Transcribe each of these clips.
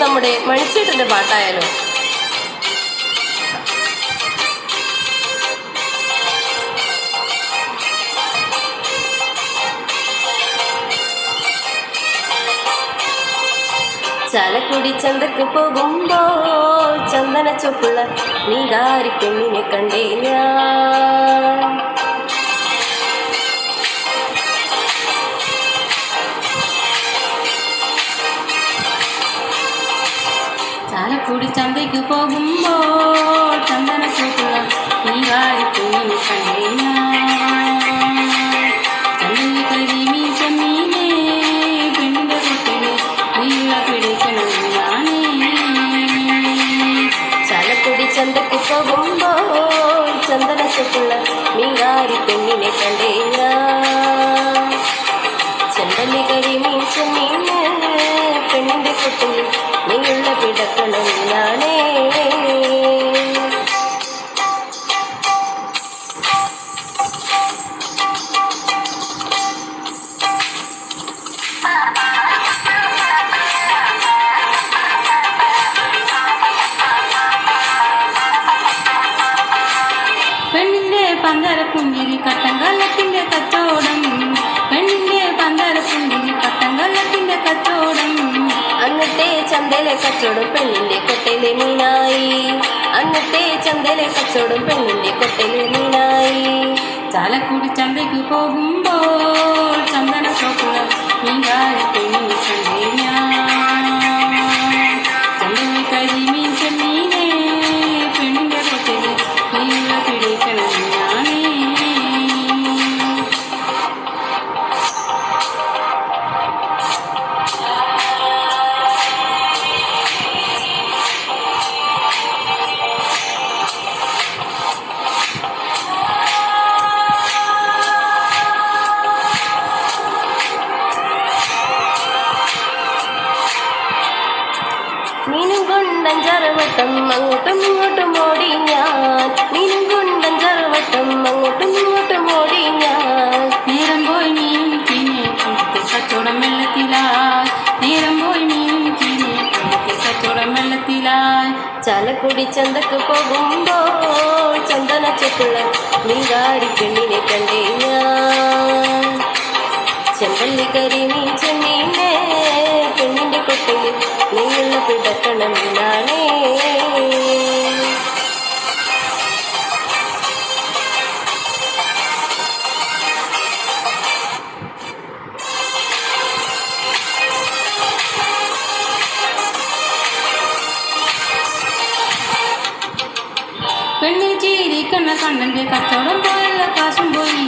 നമ്മുടെ മണിച്ചേട്ടൻ്റെ പാട്ടായാലോ? ചാലക്കുടി ചന്തക്ക് പോകുമ്പോൾ ചന്ദന ചൊപ്പുള്ള നീകാരി പെണ്ണിനെ കണ്ടേ ഞാൻ. ചാലക്കുടി ചന്തയ്ക്ക് പോകുമ്പോൾ ചന്ദന ചൊപ്പുള്ള നീകാരി പെണ്ണിനെ കണ്ടേ ഞാൻ. ചന്തയിൽ കരിമീ ചെമ്മീനെ പെണ്ണിന്റെ കൊട്ടിന് നീല പിടിക്കണം ഞാനേ. ചാലക്കുടി ചന്തക്ക് പോകുമ്പോൾ ചന്ദന ചൊപ്പുള്ള നീകാരി പെണ്ണിനെ കണ്ടേ ഞാൻ. ചെമ്പല്ലി കരിമീൻ ചെമ്മീന് പെണ്ണിന്റെ കൊട്ടിന് നീയുള്ള പിടക്കണം ഞാനേ. പെണ്ണിന്റെ പന്തര പുഞ്ചിരി കട്ടങ്കല്ലത്തിന്റെ കച്ചോടം, പെണ്ണിന്റെ പന്തര പുഞ്ചിരി കട്ടങ്കല്ലത്തിന്റെ കച്ചോടം. അന്നത്തെ ചന്തയിലെ കച്ചവടം പെണ്ണിന്റെ കൊട്ടയിലെ മീനായി, അന്നത്തെ ചന്തയിലെ കച്ചവടം പെണ്ണിന്റെ കൊട്ടയിലെ മീനായി. ചാലക്കുടി ചന്തയ്ക്ക് പോകുമ്പോൾ ചന്ദന ചോപ്പുള്ള മീൻകാരി പെണ്ണിനെ കണ്ടേ ഞാൻ. ചന്തയിൽ കരിമീൻ ചെമ്മീനെ പെണ്ണിന്റെ കൊട്ടയില് നീല പിടിക്കണം ഞാനേ. മീനും കൊണ്ടഞ്ചറുവട്ടം അങ്ങോട്ടും ഇങ്ങോട്ടും ഓടി ഞാൻ, മീനും കൊണ്ടഞ്ചറുവട്ടം അങ്ങോട്ടും ഇങ്ങോട്ടും ഓടി ഞാൻ. നേരം പോയി മീനും ചീനെ കണ്ടത്തെ കച്ചവടം വെള്ളത്തിലായി, നേരം പോയി മീനും ചീനെ കണ്ടത്തെ കച്ചവടം വെള്ളത്തിലായി. ചാലക്കുടി ചന്തക്ക് പോകുമ്പോൾ ചന്ദന ചൊപ്പുള്ള നീകാരി പെണ്ണിനെ കണ്ടേ ഞാൻ. ചെമ്പല്ലി കരിമീൻ ചെമ്മീനെ പെണ്ണിന്റെ കൊട്ടയിൽ നീയുള്ള പിടക്കണം ഞാനേ. പെണ്ണിൽ ചീരിക്കണ്ണ കണ്ണന്റെ കച്ചവടം പോയുള്ള കാശും പോയി,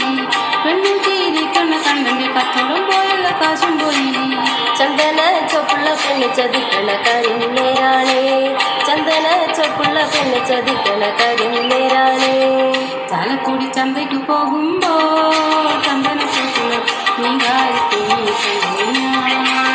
പെണ്ണിൽ ചീരിക്കണ്ണ കണ്ണന്റെ കച്ചവടം പോയുള്ള കാശും പോയി. ചന്ദന ചൊപ്പുള്ള പെണ്ണ് ചതിക്കണ കരിന്നേരാണേ, ചന്ദന ചൊപ്പുള്ള പെണ്ണ് ചതിക്കണ കരിന്നേരാണേ. ചാലക്കുടി ചന്തയ്ക്ക് പോകുമ്പോൾ ചന്ദന ചൊപ്പുള്ള നീകാരി പെണ്ണിനെ കണ്ടേ ഞാൻ.